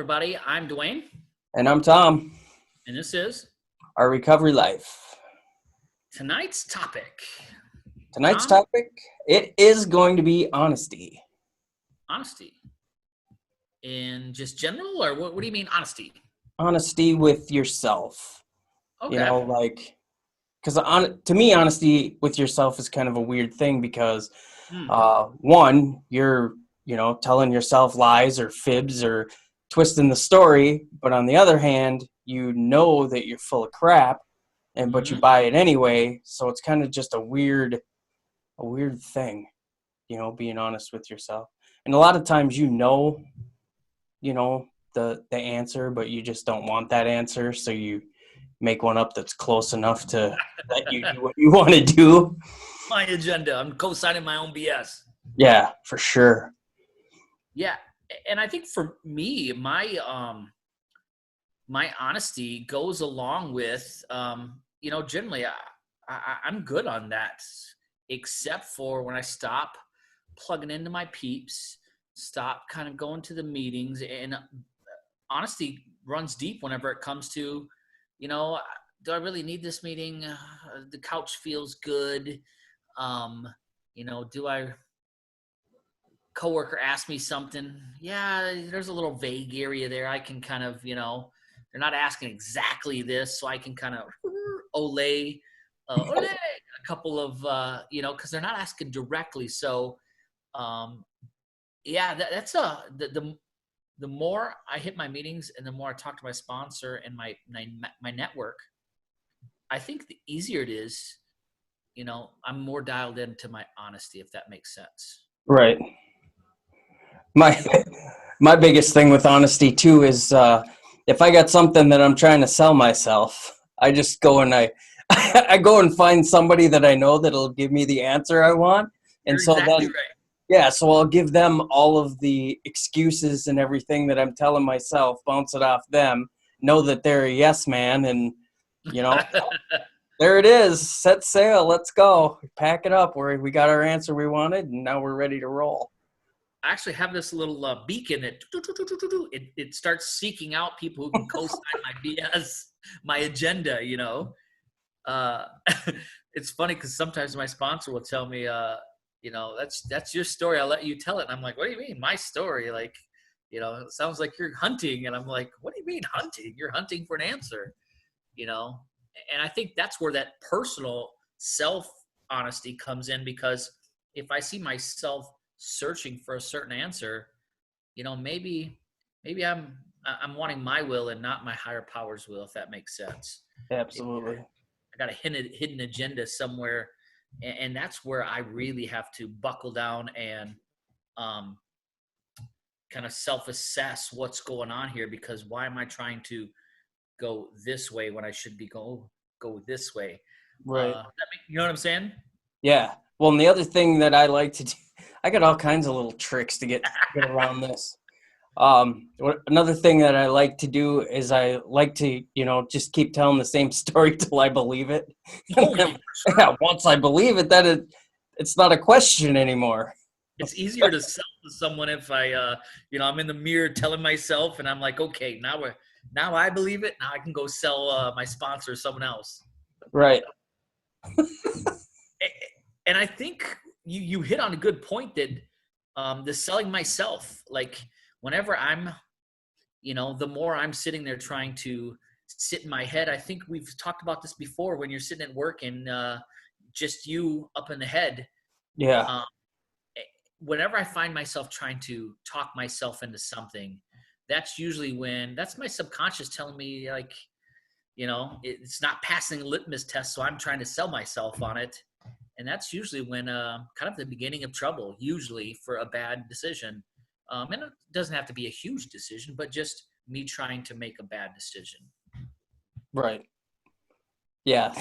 everybody. I'm Dwayne, And I'm Tom. and this is Our recovery life. tonight's topic. Tonight's Tom, topic, it is going to be honesty. honesty. In just general, or what do you mean honesty? Honesty with yourself. Okay. Because to me, honesty with yourself is kind of a weird thing because, Hmm. one, you're, telling yourself lies or fibs or twisting the story. But on the other hand, you know that you're full of crap, but you Mhm. buy it anyway. So it's kind of just a weird thing, being honest with yourself. And a lot of times, the answer, but you just don't want that answer. So you make one up that's close enough to let you do what you want to do. My agenda. I'm co-signing my own BS. Yeah, for sure. Yeah, and I think for me, my honesty goes along with generally I'm good on that, except for when I stop plugging into my peeps, stop kind of going to the meetings, and honesty runs deep whenever it comes to, you know, do I really need this meeting? The couch feels good. Do I coworker ask me something? Yeah, there's a little vague area there. I can kind of, they're not asking exactly this, so I can kind of olay a couple of, because they're not asking directly. So, that's the more I hit my meetings and the more I talk to my sponsor and my network, I think the easier it is. I'm more dialed into my honesty, if that makes sense. Right. My my biggest thing with honesty too is if I got something that I'm trying to sell myself, I just go and I go and find somebody that I know that'll give me the answer I want. And You're so exactly then, right. yeah, so I'll give them all of the excuses and everything that I'm telling myself, bounce it off them, know that they're a yes man, and you know, there it is, set sail, let's go, pack it up. We got our answer we wanted, and now we're ready to roll. I actually have this little beacon that it starts seeking out people who can co-sign my BS, my agenda. Uh, it's funny because sometimes my sponsor will tell me, that's your story. I'll let you tell it. And I'm like, what do you mean, my story? Like, it sounds like you're hunting, and I'm like, what do you mean hunting? You're hunting for an answer, you know. And I think that's where that personal self honesty comes in, because if I see myself searching for a certain answer, maybe I'm wanting my will and not my higher power's will, if that makes sense. Maybe Absolutely. I got a hidden agenda somewhere, and that's where I really have to buckle down and um, kind of self-assess what's going on here, because why am I trying to go this way when I should be go this way? Right. You know what I'm saying? Yeah. Well, and the other thing that I like to do, I got all kinds of little tricks to get around this. Another thing that I like to do is I like to, just keep telling the same story till I believe it. And Oh yeah, then, for sure. yeah, once I believe it, then it's not a question anymore. It's easier to sell to someone if I'm in the mirror telling myself, and I'm like, okay, now I believe it. Now I can go sell my sponsor to someone else. Right. And I think you hit on a good point that the selling myself, like whenever I'm, the more I'm sitting there trying to sit in my head. I think we've talked about this before, when you're sitting at work and just you up in the head. Yeah. Um, Whenever I find myself trying to talk myself into something, that's my subconscious telling me, like, it's not passing a litmus test, so I'm trying to sell myself on it. And that's usually when kind of the beginning of trouble, usually for a bad decision. And it doesn't have to be a huge decision, but just me trying to make a bad decision. Right. Yeah.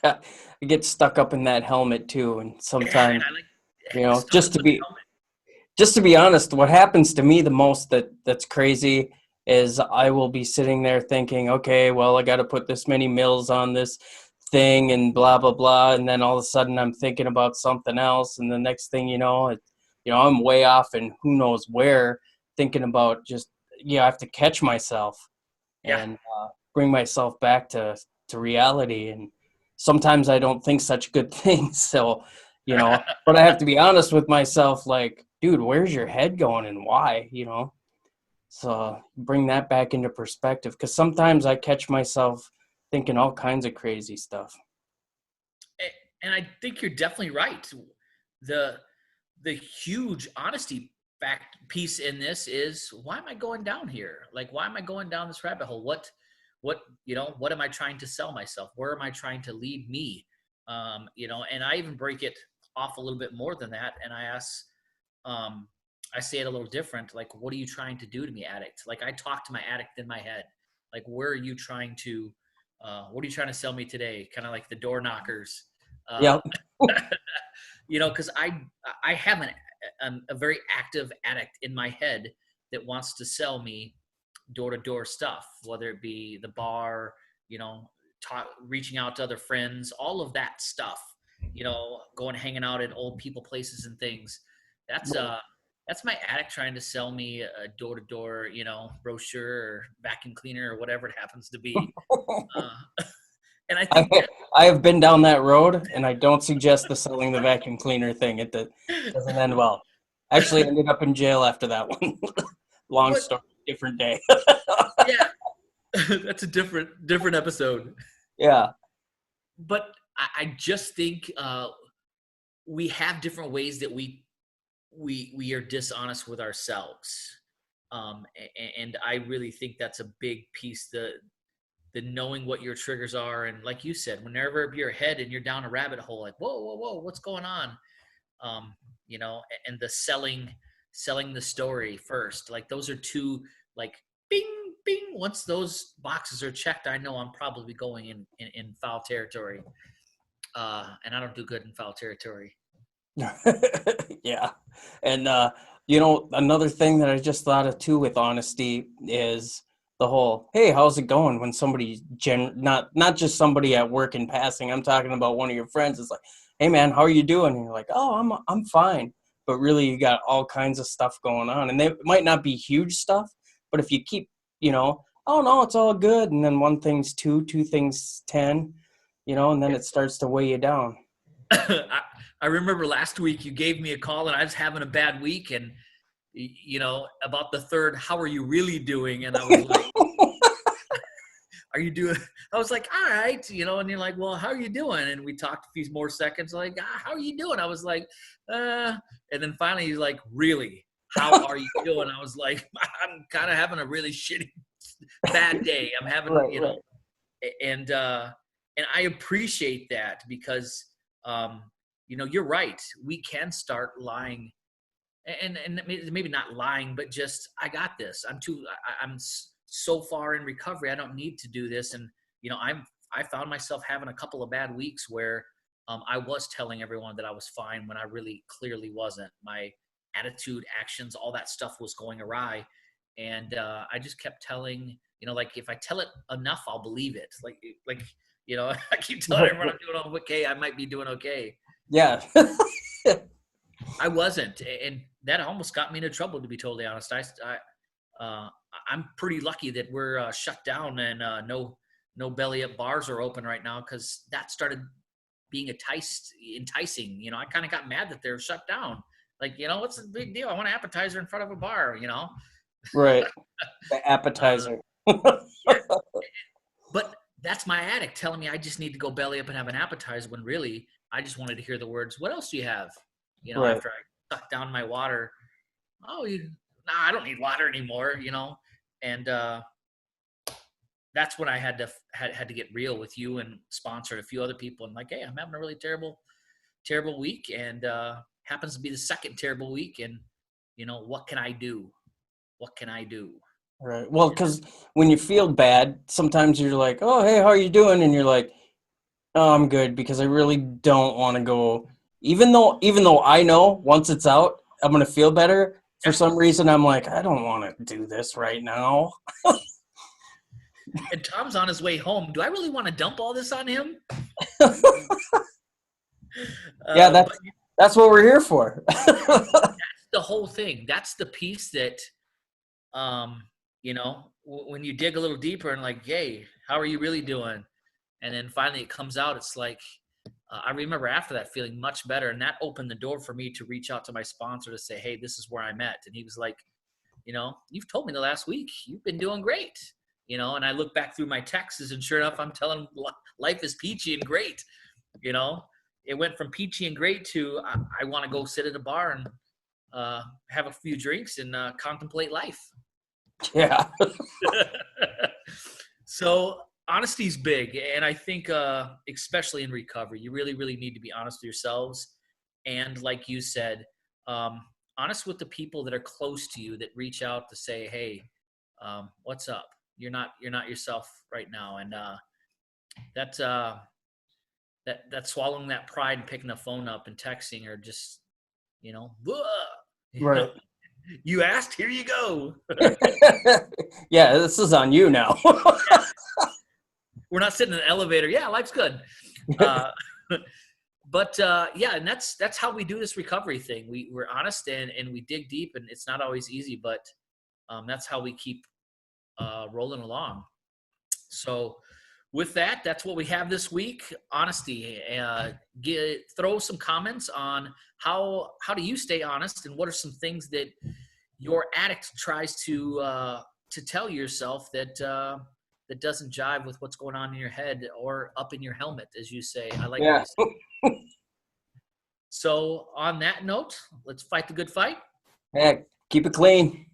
I get stuck up in that helmet too, and Yeah, man, sometimes, I like stuck just up to in the be helmet. honest, what happens to me the most that's crazy is I will be sitting there thinking, okay, well, I got to put this many mils on this thing and blah blah blah, and then all of a sudden I'm thinking about something else, and the next thing I'm way off and who knows where, thinking about just I have to catch myself Yeah. and bring myself back to reality. And sometimes I don't think such good things. So, but I have to be honest with myself, like, dude, where's your head going and why, So bring that back into perspective, because sometimes I catch myself thinking all kinds of crazy stuff. And I think you're definitely right. The the huge honesty fact piece in this is, why am I going down here? Like, why am I going down this rabbit hole? What am I trying to sell myself? Where am I trying to lead me? And I even break it off a little bit more than that. And um, I say it a little different. Like, what are you trying to do to me, addict? Like, I talk to my addict in my head. Like, where are you trying to, what are you trying to sell me today? Kind of like the door knockers. Uh, Yeah. because I have a very active addict in my head that wants to sell me door to door stuff, whether it be the bar, reaching out to other friends, all of that stuff, going hanging out at old people places and things. That's my addict trying to sell me a door to door, brochure or vacuum cleaner or whatever it happens to be. And I think I have been down that road, and I don't suggest the selling the vacuum cleaner thing. It doesn't end well. Actually, I ended up in jail after that one. Long story, different day. Yeah, that's a different episode. Yeah. But I just think we have different ways that we are dishonest with ourselves, and I really think that's a big piece. The knowing what your triggers are, and like you said, whenever you're ahead and you're down a rabbit hole, like whoa, what's going on? And the selling the story first, like those are two, like bing bing. Once those boxes are checked, I know I'm probably going in foul territory, and I don't do good in foul territory. Yeah. And another thing that I just thought of too with honesty is the whole, hey, how's it going, when somebody not just somebody at work in passing, I'm talking about one of your friends. It's like, hey man, how are you doing? And you're like, oh, I'm fine. But really you got all kinds of stuff going on, and they might not be huge stuff, but if you keep, oh no, it's all good, and then one thing's two things 10, and then it starts to weigh you down. I remember last week you gave me a call and I was having a bad week, and about the third, how are you really doing? And I was like, are you doing? I was like, all right, and you're like, well, how are you doing? And we talked a few more seconds, like, how are you doing? I was like, and then finally he's like, really, how are you doing? I was like, I'm kind of having a really shitty, bad day. I'm having, right. And I appreciate that, because, you're right. We can start lying, and maybe not lying, but just, I got this. I'm so far in recovery. I don't need to do this. And, I found myself having a couple of bad weeks where I was telling everyone that I was fine when I really clearly wasn't. My attitude, actions, all that stuff was going awry. And I just kept telling, like, if I tell it enough, I'll believe it. Like, I keep telling everyone I'm doing okay. I might be doing okay. Yeah. I wasn't, and that almost got me into trouble, to be totally honest. I'm pretty lucky that we're shut down, and no belly up bars are open right now, because that started being enticing. I kind of got mad that they're shut down. Like, what's the big deal? I want an appetizer in front of a bar. Right. The appetizer. Yeah. But that's my addict telling me I just need to go belly up and have an appetizer, when really I just wanted to hear the words, what else do you have? Right. After I sucked down my water. Oh, I don't need water anymore, and that's when I had to get real with you and sponsored a few other people, and like, hey, I'm having a really terrible week, and happens to be the second terrible week, and what can I do? Right. Well, because when you feel bad, sometimes you're like, oh, hey, how are you doing? And you're like, oh, I'm good, because I really don't want to go. Even though I know once it's out, I'm going to feel better. For some reason, I'm like, I don't want to do this right now. And Tom's on his way home. Do I really want to dump all this on him? Yeah, that's what we're here for. That's the whole thing. That's the piece that when you dig a little deeper and like, hey, how are you really doing? And then finally it comes out. It's like, I remember after that feeling much better. And that opened the door for me to reach out to my sponsor to say, hey, this is where I'm at. And he was like, you've told me the last week, you've been doing great. And I look back through my texts and sure enough, I'm telling him life is peachy and great. It went from peachy and great to I want to go sit at a bar and have a few drinks and contemplate life. Yeah. So honesty is big. And I think especially in recovery, you really, really need to be honest with yourselves. And like you said, honest with the people that are close to you that reach out to say, hey, what's up? You're not yourself right now. And that swallowing that pride and picking the phone up and texting or just, Right. You asked, here you go. Yeah, this is on you now. We're not sitting in an elevator. Yeah, life's good. But yeah, and that's how we do this recovery thing. We're honest and we dig deep, and it's not always easy, but that's how we keep rolling along. So with that, that's what we have this week. Honesty. Throw some comments on how do you stay honest, and what are some things that your addict tries to tell yourself that that doesn't jive with what's going on in your head or up in your helmet, as you say. I like Yeah. what you say. So on that note, let's fight the good fight. Yeah, keep it clean.